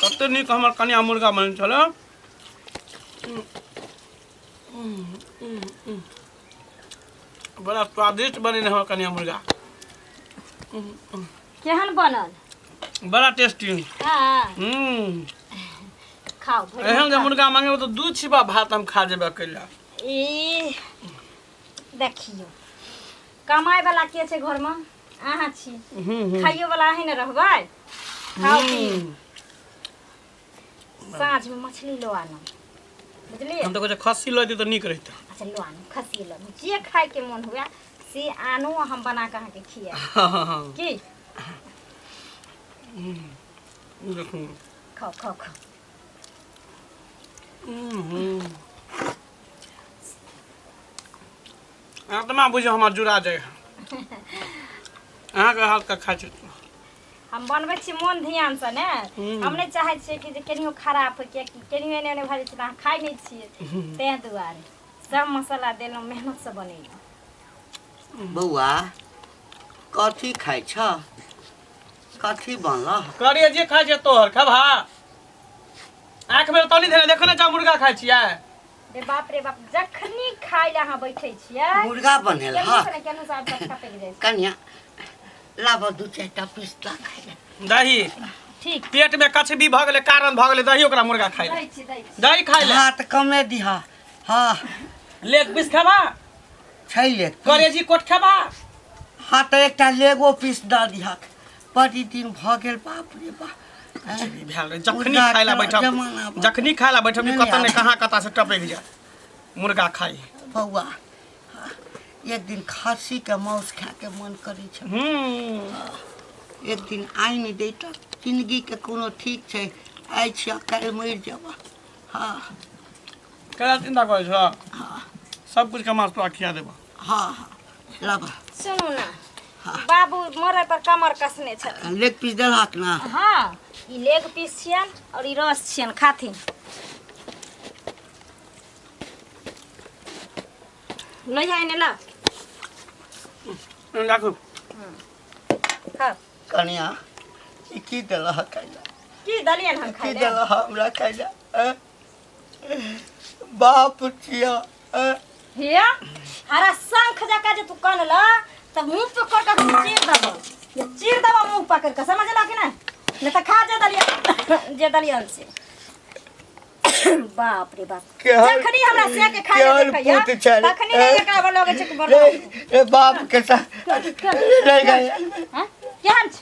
कते नीक हमर कन्या मुर्गा बन छल। बड़ा स्वादिष्ट बने हमर कन्या मुर्गा। केहन बनल? बड़ा टेस्टी। हाँ खाओ एहन जे मुर्गा मांगे तो 2 छिपा भात हम खा जेबे कैला। ई देखियो कमाई वाला के छे घर में? अहाँ छी। खाइयो वाला अहीं न रहबै। खाओ पी। साँझ में मछली लो आना, बुझलिए? हम तो कुछ खस्सी लो दी तो निक रहता। अच्छा लो आना, खस्सी लो, जे खाए के मन हुआ से आनो, हम बना के अहाँ के खिया। की देखो खाओ खाओ खाओ। आत्मा बुझो हमार जुड़ा जाए। अहाँ के हाथ का खा छै। हम बनबै छी मन ध्यान से ने। हम नहीं चाहे छियै कि जे केनियो खराब हो के, केनियो एने भऽ जाइ छै अहाँ खाइ नहीं छियै। तें दुआरे सब मसाला देलहुँ, मेहनत से बनेलहुँ। बौआ कथी खाइ छ? कथी बनल? करिए जे खाइ छै तोहर खबा। आँख में तनी धरे देखो ने, जा मुर्गा खाइ छियै। रे बाप रे बाप, जखनी खाइ ले अहाँ बैठे छियै मुर्गा बनेल ह केनो साहब सब खपे जाइ छै। कन्या लाबो 2-4टा पिस्ता खाइ ले। दही ठीक, पेट में कचबी भ गेलै, कारण भ गेलै, दही ओकरा मुर्गा खाइ ले। दै छी दै छी। दही खाइ ले। हाथ कमे दिहा। हाँ लेग पीस खबा। छै ले। करेजी कोट खबा। हाँ तो एकटा लेगो पीस द दिहा। बड़ी दिन भ गेल, बाप रे बाप। जखनी खाइ ला बैठब, जखनी खाइ ला बैठब कत ने कहाँ कता से टपक जाए मुर्गा खाई। बौआ एक दिन खस्सी के मांस खाए के मन करे छ। एक दिन आइन देता, जिंदगी के कोनो ठीक छै। आइ छिया काल्हि मरि जाबा। हाँ करा चिंता करै छ? हाँ सब कुछ के मांस तोरा खिया देबा। हाँ हाँ लाबा। सुनू ना, बाबू मरे पर कमर कसने छ। लेग पीस देलक ना? हाँ, ई लेग पीस छियन और ई रस छियन, खाथिन। लै जाए ने ला। राखू। खाओ। कन्या ई की देलह खाइला? की दलियन हम खाइ की ले? देलह हमरा खाइला? बाप छिया। हिया हरा शंख जका जे तू कनल त मुंह पकड़ के चीर दबो। ये चीर दबो मुंह पकड़ के, समझला कि ना? ने त खा जे दलियन, जे दलियन से। बाप रे बाप, जखनी हमरा से के खाए ले देखैया तखनी नहीं एकरा बोलोगे छै बड़। ए बाप के साथ रह गया। हां केहन छ?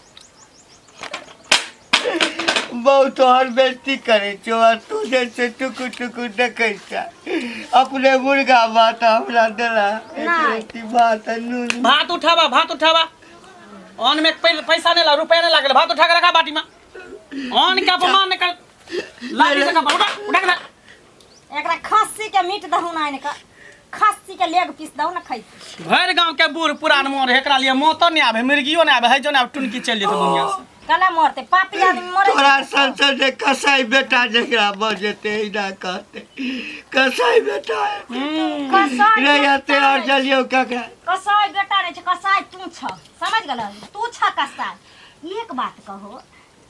बहुत तोहर बेइज्जती करे छो, और तू जैसे टुकु टुकु देखै छ। अपने मुर्गा भात हमरा देला। एक बात नून भात उठावा, भात उठावा। ऑन में पैसा नहीं ला, रुपया नहीं लागल। भात उठा के रखा बाटी में। ऑन का अपमान नहीं कर। लाठी से का उठा उठा के। एकरा खस्सी के मीट दहु ना, इनका खस्सी के लेग पीस दहु ना खाई। भर गांव के बूढ़ पुरान मोर एकरा लिए मौत नहीं आवे, मिर्गियो नहीं आवे, है जो ना टुनकी चल जेते दुनिया से। कला मरते, पापी आदमी मरे। तोरा संसद में कसाई बेटा जकरा बजते इना कहते कसाई बेटा है। कसाई रे आते और जलियो ककरा। कसाई बेटा नहीं छ, कसाई तू छ। समझ गल? तू छ कसाई। एक बात कहो,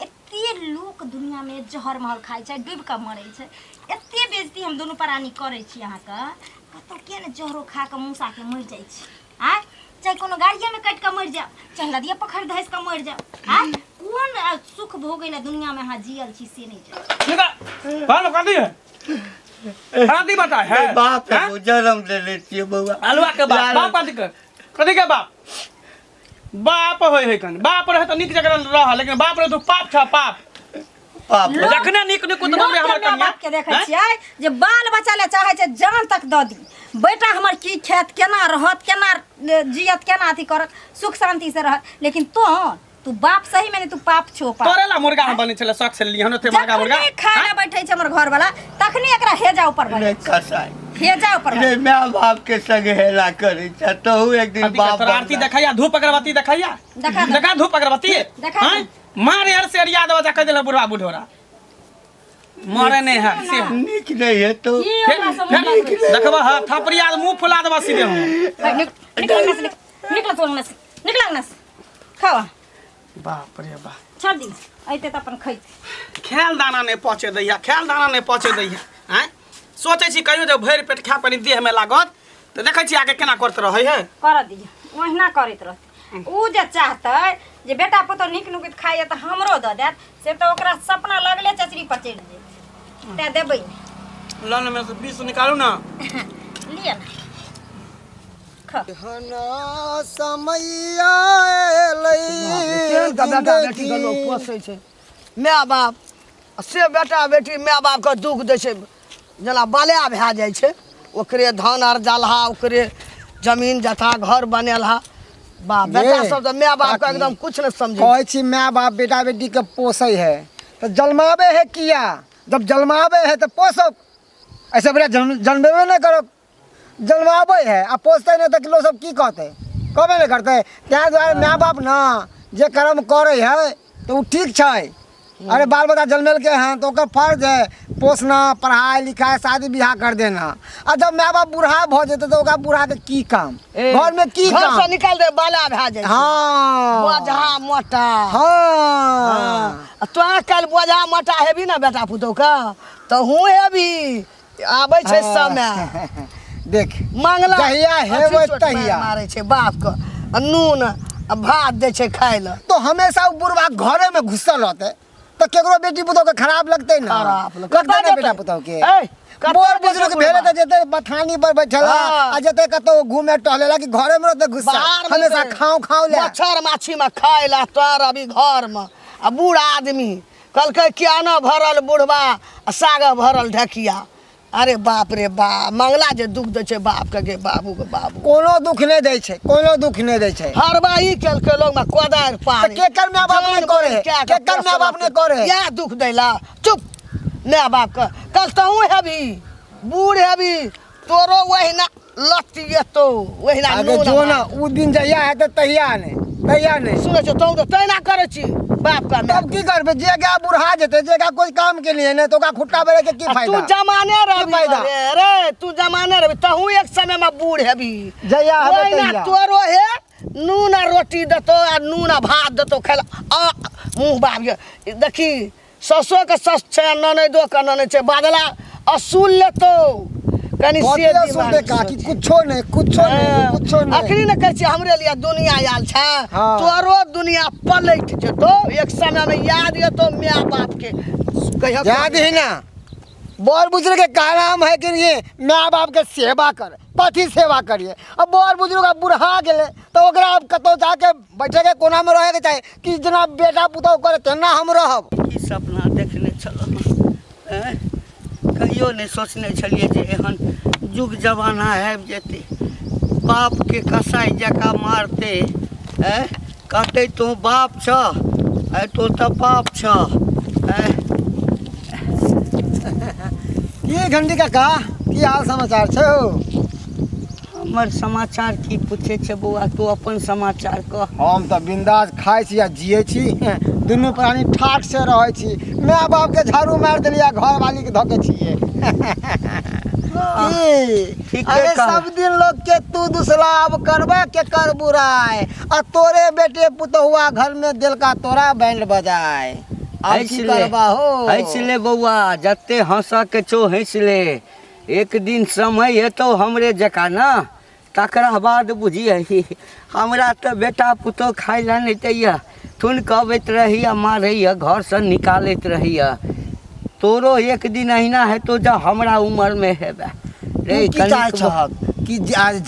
एते लोग दुनिया में जहर महल खाइ छै, डूब के मरै छै। एते बेइज्जती हम दोनों प्राणी करै छी अहाँ के। कतो के ने जहरो खा के मूसा के मर जाइ छै। आ चाहे कोनो गाड़िया में कट के मर जाओ, चाहे नदिया पोखर धस के मर जाओ। आ कौन सुख भोगै ला दुनिया में अहाँ जियल छी से नहीं जाने। निका भालो कर दिए। हाथी बता है बाप है वो जन्म ले लेती है बउआ। अलवा के बाप, बाप कथी के बाप? बाप होय है कन। बाप रहे तो निक जगह रह, लेकिन बाप रहे तो पाप छ, पाप। पाप जखने निक निक तो हमरे हमर कन्या बाप के देखै छियै जे बाल बच्चा ले चाहे छै जान तक द दी। बेटा हमर की खेत, केना रहत, केना जियत, केना अथी करत, सुख शांति से रहत। लेकिन तू बाप सही में तू पाप छो। पाप तोरे ला मुर्गा हम बने छले, शौक से लिए हम ओते मुर्गा मुर्गा खाए बैठे छै हमर घर वाला, तखनी एकरा हेजा ऊपर बने कसाई। हेजा ऊपर रे माँ बाप के संग हेला करे छ। तो एक दिन बाप आरती दिखाइया, धूप अगरबत्ती दिखाइया। देखा धूप अगरबत्ती। हां मारे यार से याद आवा कह देला बुढ़वा बुढ़ोरा। मरे नहीं है से निक नहीं है तो देखबा हां थपड़िया मुंह फुला देबा सीधे हम। निकल तो न निकल न खावा। बाप रे बाप छोड़ दी अइते त अपन खैत खायल दाना नहीं पहुँचे दैया खायल दाना नहीं पहुँचे दैया आँय सोचे छी कहियो जब भरि पेट खा पानी देह में लागत तो देखे छी आगे केना करते रहे है कर दी ओहिना करैत रहते उ जे चाहतै जे बेटा पुतो नीक नुकित खाइए त हमरो द देत से त ओकरा सपना लगले चचरी पर चढ़ि जेत ते देबै लन में से 20 निकालू ना लिया ना ख हना समैया बेटा बेटी के लोग पोसै छै माय बाप से बेटा बेटी माय बाप के दुख दै छै जेना बाल्या भए जाइ छै ओकरे धान आर जालहा ओकरे जमीन जथा घर बनेलहा बाप बेटा सब तो माय बाप के एकदम कुछ नहीं समझे कहै छी माय बाप बेटा बेटी के पोसै है तो जन्मावे है किया जब जन्मावे है तो पोसब ऐसे बड़ा जन्मेबे नहीं करब जन्मावे है आ पोसते नहीं तो लोग सब की कहते कहबे नहीं करते ताहि दुआरे माय बाप ना जे कर्म करे है तो वो ठीक छै अरे बाल बच्चा जन्मेल के हैं तो ओकर फर्ज है पोसना पढ़ाई लिखाई शादी ब्याह कर देना और जब माय बाप बूढ़ा भ जेते तो ओकरा बूढ़ा के की काम घर में की घर काम से निकाल दे बाला भए जाइ छै हाँ बोझा मोटा हाँ तो कल बोझा मोटा हेबी ना बेटा पुतौ का तो हूँ हेबी आबै छै समय देख मंगला जहिया हेबै अथी चोट तहिया। मारै छै बाप के आ नून आ भात दै छै खाय ले तो हमेशा उ बुढ़वा घरे में घुसल रहते तो केकरो बेटी पुतौ के खराब लगते ना खराब लगते ना बेटा पुतौ के बोर बुजुर्ग भेले तो जेते बथानी पर बैठला हाँ। आ जेते कतो घूमे टहलेला कि घरे में रहते घुसल बाहर में हमेशा रहते। खाओ ले मच्छर माछी में खाय ला तर अभी घर में आ बूढ़ आदमी कहलकै कियाना भरल बुढ़वा आ साग भरल ढकिया अरे बाप रे बाप मंगला जे दुख दै छै बाप के गे बाबू के बाबू कोनो दुख नहीं दै छै कोनो दुख नहीं दै छै हरबाई केलकै लोग में कोदार पानी तो केकर माय बाप ने करे है? केकर माय बाप ने करे है? या दुख दैला चुप माय बाप के कल तहूँ हेबी बूढ़ हेबी तोरो वहीना लतिये तो वहीना आगे जो ना उ दिन जहिया है तहिया नहीं सुनै छौ तहूँ तो तहिना करै छी बाप का माय तब की करबे जे गा बुढ़ा जेते जे गा कोई काम के लिए नहीं तो का खुट्टा बेरे के की तू फायदा जमाने रह की फायदा? रे तू जमाने रह तहूँ एक समय में बूढ़ हेबी जहिया हेबे ओहिना तहिया। तोरो हे नून आ रोटी देतो आ नून आ भात देतो खाइला आ मुँह बाब देखी ससो के सस छै ननैदो के ननैद छै बादला असूल लेतो कनी से बतिया सुन दे का कि कुछो नहीं अखनी न कहै छी हमरे लिए दुनिया आयल छै हाँ। तोरो दुनिया पलट जेतो एक समय में याद येतो माय बाप के कहियो याद ही ना बड़ बुजुर्ग के काम है कि ये माँ बाप के सेवा कर कथी सेवा करिए अब बड़ बुजुर्ग अब बुढ़ा गेले तो ओकरा अब कतौ जाके बैठे के कोना में रहे के चाहे कि जना बेटा पुतौ करे तेना हम रहब ई सपना देखने छलहुँ हैं? कहियो नहीं सोचने छलिए जे एहन युग जमाना आबि जेतै बाप के कसाई जकाँ मारते हैं? कहते तू बाप छ तो तऽ बाप छ हैं? की घंटी काका की हाल समाचार छौ हमर समाचार की पूछे छे बौआ तू अपन समाचार कह हम तो बिंदास खाइ छी आ जिए छी दुनू प्राणी ठाक से रहे छी माँ बाप के झाड़ू मार देलिया घर वाली के धके छिए ठीके अरे कहल। सब दिन लोग के तू दुसलाब करबे के कर बुराई आ तोरे बेटे पुतहुआ घर में दिल का तोरा बैंड बजाए अब की करबा हो हंस ले बौआ जते हंस के छो हंस ले एक दिन समय हेतौ हमरे जका ना तकरा बाद बुझिए हमरा तो बेटा पुतौ खाइ ला नहीं दैया थुन कहबैत रहिया मारैया घर से निकालैत रहिया तोरो एक दिन अहिना हेतौ जब हमरा उम्र में हेबे रे तू की चाहे छहक कि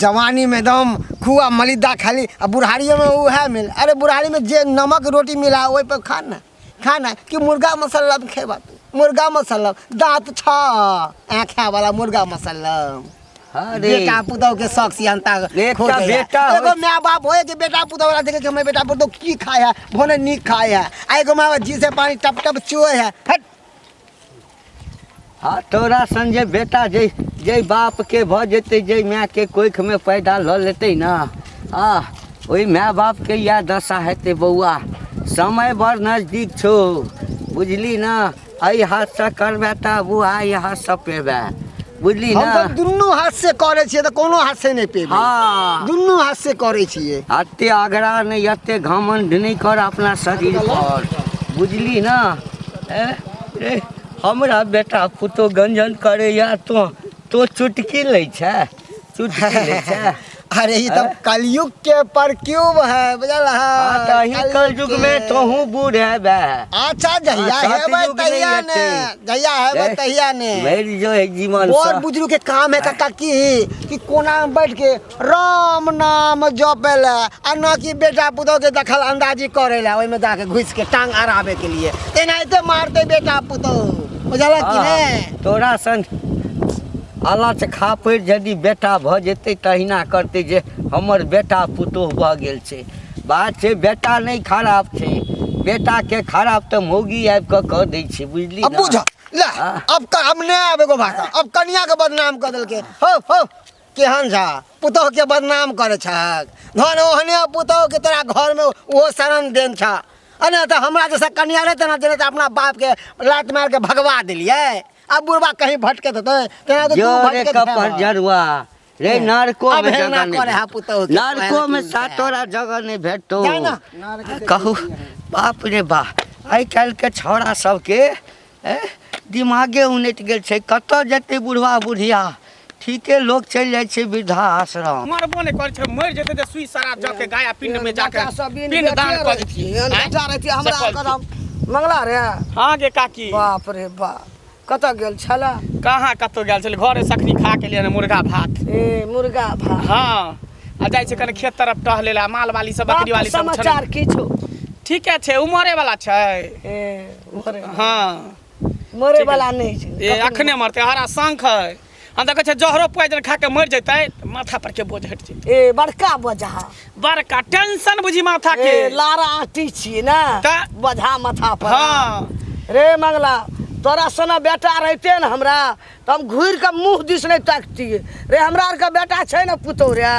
जवानी में दम खुआ मलिदा खाली आ बुढ़ारियों में उहे मिल अरे बुढ़ारी में जे नमक रोटी मिला ओइ पे खाना कि मुर्गा मसाला खेबा तू मुर्गा मसाला दांत छ आँखा वाला मुर्गा मसाला अरे बेटा पुतौ के शौक सियानता खो बेटा गया। बेटा एगो माँ बाप होए कि बेटा पुतौ वाला देखे कि हमें बेटा पुतौ की खाया भोने नीक खाया आ एगो माँ जी से पानी टप टप चुए है हट हाँ तोरा संजय बेटा जय बाप के भ जेते जय माँ के कोख में पैदा ल लेते ना ओई माँ बाप के या दशा हेते बौआ समय बड़ नजदीक छो बुझली ना आई हाथ से करबे ता बुआ हाथ से पेबे बुझली हम ना तो दुनू हाथ से करे छियै तो कोनो हाथ से नहीं पेबै हाँ दुनू हाथ से करे छियै अते आग्रह नहीं अते घमंड नहीं कर अपना शरीर पर बुझली ना रे हमरा बेटा पुतो गंजन करे या तो चुटकी लै छै चुटकी लै छै अरे ये तब कलयुग के परक्यूब है बुझल तही कलयुग में तोहू बूढ़ है बे अच्छा जहिया हेबै तहिया ने जहिया हेबै तहिया ने मेरी जो है जीवन और बुजुर्ग के काम है काका कि कोना में बैठ के राम नाम जपेला आ न कि बेटा पुतोह के दखल अंदाजी करेला ओइ में जाके घुस के टांग अड़ाबे के लिए एनाहिते मारते बेटा पुतोह बुझल कि ने तोरा सन अलच खा पड़ि यदि बेटा भऽ जेतै तहिना करतै जे हमर बेटा पुतोह भऽ गेल छै बात छै बेटा नहीं खराब छै बेटा के खराब तऽ मौगी आबि कऽ कह दै छै बुझली अब बुझ ले अब काम ने आबे गो भाषा अब कन्या के बदनाम कर देलके हो केहन झा पुतोह के बदनाम करे छक धन ओहने पुतोह के तोरा घर में वो शरण देन छ अने तो हमरा जैसा कन्या रहते ना देने तो अपना बाप के लात मार के भगवा दिलिए अब बुढ़वा कहीं भटकत होते तेना तो तू जोरे भटकत कपर जरुआ रे नरको अब में हेलना जगह करे हा नहीं पुतोह के नरको में सातोरा जगह नहीं भेटो जाए ना। कहू बाप रे बा आइ काल्हि के छौड़ा सबके दिमागे उनट गेल छै कतऽ जेतै बुढ़वा बुढ़िया ठीके लोग चलि जाइ छै वृद्धाश्रम मरबो नहीं करे छै मर जेते त सुई शराब जाके गाया पिंड में जाके पिंड पिंड दान कर दितिए बेटा रहती हमरा कदम मंगला रे हां गे काकी बाप रे बाप कतऽ गेल छला कहाँ कतौ गेल छलै घरे सखनी खा के लिए मुर्गा भात ए मुर्गा भात हाँ आ जाइ छै कने खेत तरफ टहले ला माल वाली सब बकरी वाली सब समाचार की छौ ठीके छै उमरे वाला छै ए मरे हाँ मरे वाला नहीं छै ए अखने मरते हरा शंख है हम देखै छै जहरो पोइजन खा के मर जैतै माथा पर के बोझ हट जैतै ए बड़का बोझा बड़का टेंशन बुझी माथा के ए लारा आटी छी ना तऽ? बोझा माथा पर हाँ रे मंगला तोरा सना बेटा रहते न हमरा तो हम घूर के मुंह दिस नहीं ताकतिए रे हमरा आर के बेटा छै न पुतोह रे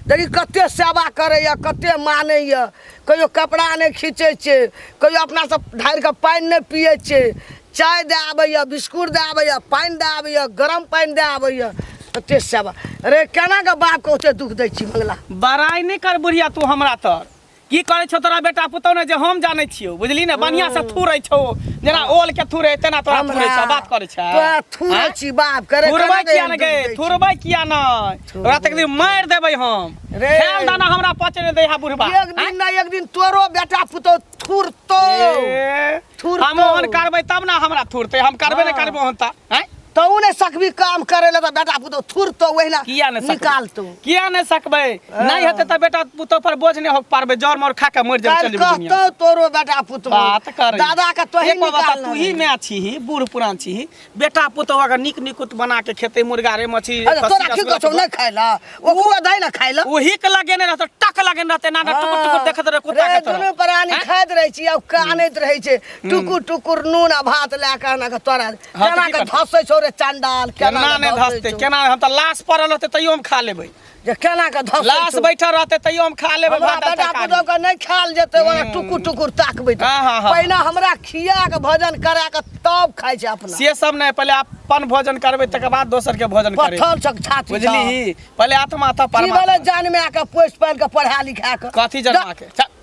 देखी कते सेवा करैया कते मानैया कहियो कपड़ा नहीं खींचे छै कहियो अपना सब ढारि के पानि नहीं पिए छै चाय दे आबैया बिस्कुट दे आबैया पानि दे आबैया गरम पानि दे आबैया कते सेवा रे केना के बाप के ओते दुख दै छी मंगला बड़ाई नहीं कर बुढ़िया तू हमरा तर की करे छौ तोरा बेटा पुतौ ने जे हम जाने छियो बुझली ने बढ़िया से थुरै छौ जेना ओल के थुरै तेना तोरा थुरै छ बात करे छ तोरा थुरै छी बाप करे थुरबै किया न गे थुरबै किया न ओरा तक दिन मार देबै हम रे। खेल दाना हमरा पचे ने देहा बुढ़बा एक दिन ना एक दिन तोरो बेटा पुतोह थुरतो थुरतो। हम ओहन करबै तब ना हमरा थुरते हम करबे नहीं करबो ओहन ता हैं तो ने सकबी काम करे ले तो बेटा पुतोह थुरतो वहिना किया नहीं निकालतो किया नहीं सकबै नहीं हेते त बेटा पुतो पर बोझ नहीं हो पारबे जर मर खा के मर जाब चल कहतो दुनिया तोरो बेटा पुतोह बात कर दादा का तो ही एक बात बता, निकाल तू ही मैं छी बूढ़ पुरान छी बेटा पुतो अगर निक निकुत बना के खेते मुर्गा रे मछली तोरा की कछो नहीं खाइला ओकरो दई ना खाइला वही के लगे नहीं रहते टक लगे रहते ना टुकुर टुकुर देखत रहे कुत्ता रे के तरह दुनू प्राणी खाइत रहे छी अब कानैत रहे छै टुकुर टुकुर नून आ भात लए के आना के तोरा हाँ, केना की के करतै? धसै छौ रे चंडाल केना नहीं धसते केना हम त लाश पड़ल रहते तैयो हम खा लेबै जे केना के धसै लाश छौ। बैठल रहते तैयो हम खा लेबै हमरा भात दाल बेटा तरकारी। पुतोह के नहीं खायल जेतै ओना टुकुर टुकुर ताकबै त। हाँ, हाँ, हाँ। पहिने हमरा खिया के भोजन करा के तब खाइ छै अपना से सब नहीं पहले अपन भोजन करबै तकर बाद दोसर के भोजन करबै पत्थर छक छाती बुझली पहले आत्मा था की परमात्मा वाला जान में आके पोस्ट पाल के पढ़ा लिखा के कथी जन्मा के चल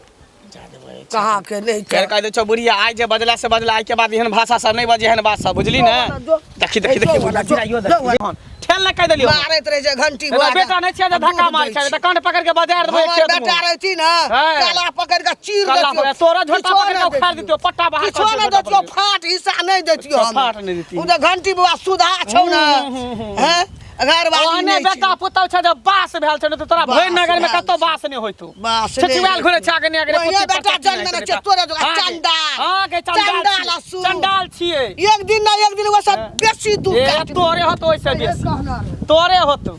कहाँ के नहीं फेर कह दे छौ बुढ़िया आइ जे बजला से बजला आइ के बाद एहन भाषा सब नहीं बजे एहन बात सब बुझली ने देखी देखी देखी बुढ़िया गिराइयो दे ठेल ना कह देलियो मारैत रहे छै घंटी एगो बेटा नहीं छै जे धक्का मार छै त कान पकड़ के बजार देबै हमर खेत बेटा में रहती ना हाँ। काला पकड़ के चीर काला देतियो पकड़ तोरा झोटा पकड़ के उखाड़ दितियो पट्टा बाहर किछो कर न दितियो देतियो फाट हिस्सा नहीं देतियो अच्छा, हम फाट नहीं देतियो। उ त घंटी बुआ सुधा छौ ना हैं घर वाली ओहने नहीं बेटा पुतौ छै जब बास भेल छै न त तोरा भरि नगर में कतो बास नहीं होइतो बास छछुआल घुरे छ आगे आगे ये बेटा जन्म ने छै तोरे जगह चंडाल हां के चंडाल असुर। चंडाल छिए एक दिन ना एक दिन वो सब बेसी दुख ए काट तोरे होतो ओइसे बेसी तोरे होतो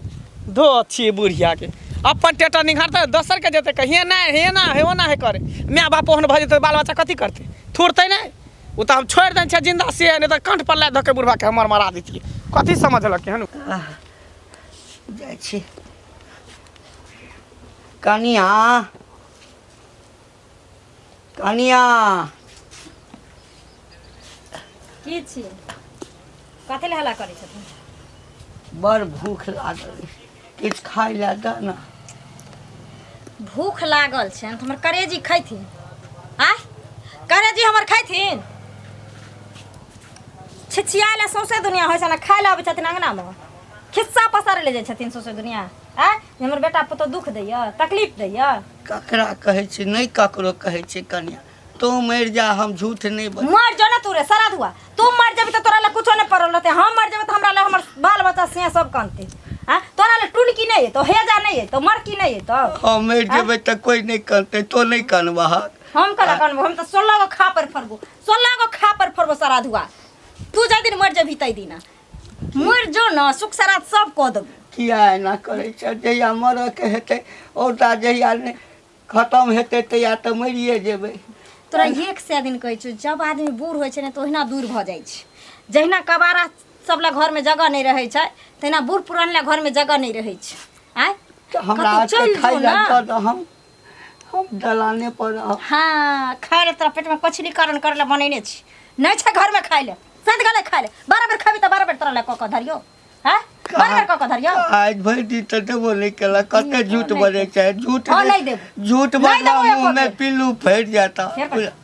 धो छी बुढ़िया के अपन टेटा निघारते दोसर के जेते कहिए ना हे ना हे ना हे करे माय बाप ओहन भ जेते बाल बच्चा कथी करते थुरते नहीं उ त हम छोड़ देन छै जिंदा से नहीं त कंठ पर ला धके बुढ़वा के हमर मारा देतिए कथी समझलक हनु जाइ छी कनिया कनिया की छी कथी ले हल्ला करै छथिन बड़ भूख लागल, किछु खाइ लए दऽ ने। भूख लागल छै तऽ हमर करेजी खैथिन। आय करेजी हमर खैथिन। छिछिया ले सौंसे दुनिया होइ छै ने, खाय लए अबै छथिन अङ्गनामे, खिस्सा पसारे ले जाइ छथिन सौंसे दुनिया। आय हमर बेटा पुतहु दुख दैया, तकलीफ दैया। ककरा कहै छी, नहि ककरो कहै छी कन्या। तू मरि जा, हम झूठ नहीं बोल। मर जो ना तू रे सराध हुआ। तू मर जेबी तो तोरा ले कुछो नहीं पड़ल रहते। हम मर जेबे तो हमरा ले हमर बाल बच्चा से सब कानते। हां तोरा ले टुनकी नहीं है तो हेजा नहीं है तो मरकी नहीं है तो हम मर जेबे तो कोई नहीं करते, तो नहीं कानबा। हम कला कानबो, हम तो 16 गो खा पर फरबो, 16 गो खा पर फरबो सराध हुआ। तू जा दिन मर जेबी तई दिन मर जो ना, सुख सराध सब क देबो। किया एना करे छ? जहिया मरऽ के हेतै औता, जहिया ने खत्म हेतै तहिया तऽ मरिए जेबै। तोरा एक से दिन कहै छ, जब आदमी बूढ़ होइ छै ने तो ओहिना दूर भ जाइ छै। जहिना कबारा सब ला घर में जगह नहीं रहै छै, तहिना बूढ़ पुरान ला घर में जगह नहीं रहै छै। आय तऽ हमरा आके खाइ लए दऽ दऽ, हम दलाने पर रहब। हाँ खाए ले तोरा पेट में कचरी कारण करे ला बनैने छी, नहीं छै घर में खाए ले। सद गले खाए ले, बराबर खाबी त बराबर तोरा ला क धरियो। हैं बराबर क धरियो। आज भरि दिन तऽ देबो नहीं केला, कते झूठ बजै छै। झूठ नहीं देबो, झूठ बजला मुंह में पिल्लू फैट जाता।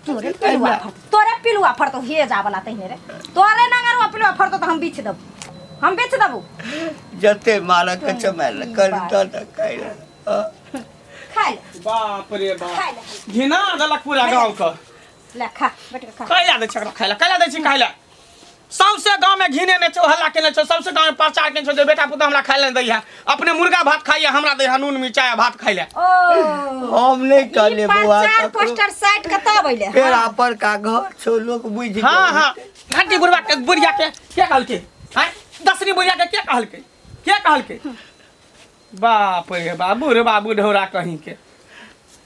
तोरे पिलुआ फरतो हे जा वाला तहिने रे। तोरे नंगरवा पिलुआ फरतो त हम बेच देबो, हम बेच देबो। जते मारा के चमेल कर दऽ खाइ ले। खाए ले बाप रे बाप, खाए ले घिना देलक पूरा गाँव का। ले खा बेटा खा। कैला दै छै खाइला, कैला दै छै खाइला? सबसे गांव में घिने ने छो, हल्ला केने छो, सबसे गांव में प्रचार केने छो जे बेटा पुतहु हमरा खाइ ले दैया, अपने मुर्गा भात खाइया, हमरा दैया नून मिर्चाई भात खाइ ले। ओ हम नहीं कहले बुआ, प्रचार पोस्टर साइड कता बैले। पेड़ा पर का घर छो, लोग बुझ गए। हां हां घंटी बुढ़वा के बुढ़िया के कहल के? हैं दसरी बुढ़िया के कहल के? कहल के? बाप रे बाबू रे बाबू ढोरा कहीं के।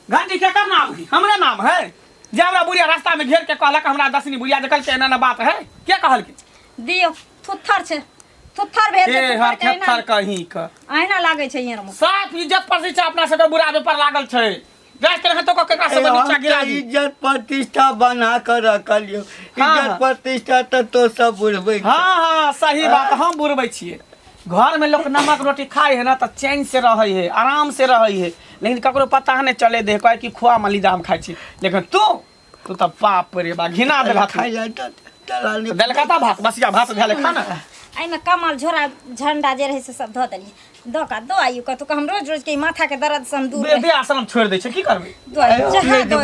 घंटी के कर नाम है? हमरे नाम है जे हमरा बुढ़िया रास्ता में घेर के कहलक हमरा दसनी बुढ़िया देखल के एना बात है। कहल के? दियो थुत्थर छै, थुत्थर भेल छै। ए हर थर कहीं का आईना लागे छै यहाँ में। साफ इज्जत प्रतिष्ठा अपना सब बुरा पर लागल छै। गैस के तो केकरा सब नीचा गिरा दी। इज्जत प्रतिष्ठा बना कर रखलियो। इज्जत प्रतिष्ठा तो सब बुढ़बै। हां हां सही बात, हम बुढ़बै छियै। घर में लोग नमक रोटी खाए है ना तो चैन से रहे है, आराम से रहे है, लेकिन ककरो पता नहीं चले दे कहे कि खुआ मलिदा हम खाई छी। लेकिन तू तो बाप रे बा घिना देला खाइ ले दलाली देलका भात बसिया भात भेले खाना। आई में कमल झोरा झंडा जे रहे से सब ध देली। दो का दो आयु का तो हम रोज रोज के माथा के दर्द से हम दूर बे आश्रम छोड़ दे छै की करबे? दो आयु जहां दो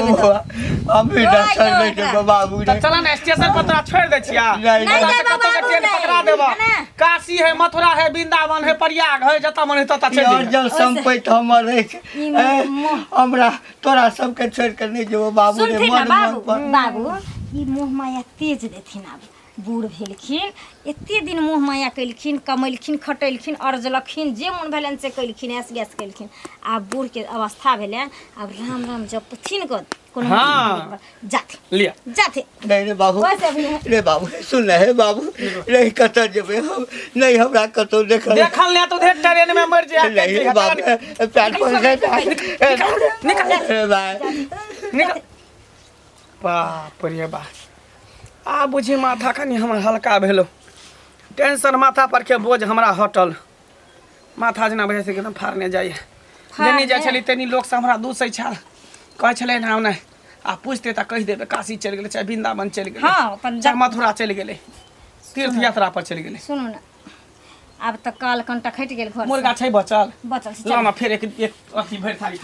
हम भी डॉक्टर नहीं के बाबू रे। चला ना स्टेशन पर तोरा छोड़ दे छिया। नहीं कतो के ट्रेन पकड़ा देबो। काशी है, मथुरा है, वृंदावन है, प्रयाग है, जता मन है तता चल और जब संपैत हमर रहे छै, हमरा तोरा सबके छोड़ के नहीं जेबो बाबू रे। सुनथिन ना मन बाबू, बाबू ई मोह माया तेज देथिन। अब बूढ़ भेलखिन, एते दिन मोह माया कलखिन, कमैलखिन, खटैलखिन, अर्जलखिन, जे मन भेलन से कलखिन, ऐस गैस कलखिन। आब बूढ़ के अवस्था भेले, अब राम राम जपथिन को कोनो हाँ। जाथे लिया जाथे। नहीं रे बाबू, वैसे भी है। रे बाबू सुन हे बाबू, नहीं कतऽ जेबै हम? नहीं हमरा कतौ देखल ने तो देख ट्रेन में मर जा। नहीं बाबू पैर पर निकल रे भाई निकल। बाप रे बा, आ बुझी माथा कनी हमर हल्का भेलो, टेंशन माथा पर के बोझ हमरा हटल। माथा जना बजे से एकदम फाड़ने जाइए। जनी जाइ छली तनी लोग से हमरा दूसै छल, कहै छलै ना नै आ पूछते त कहि देबे काशी चल गेलै, चाहे वृंदावन चल गेलै, हाँ, अपन चाहे मथुरा चल गेलै, तीर्थ यात्रा पर चल गेलै। सुनू ना, अब तक काल कंटा खटि गेल घर से। मुर्गा छै बचल बचल से लामा फेर एक अथी भरि थाली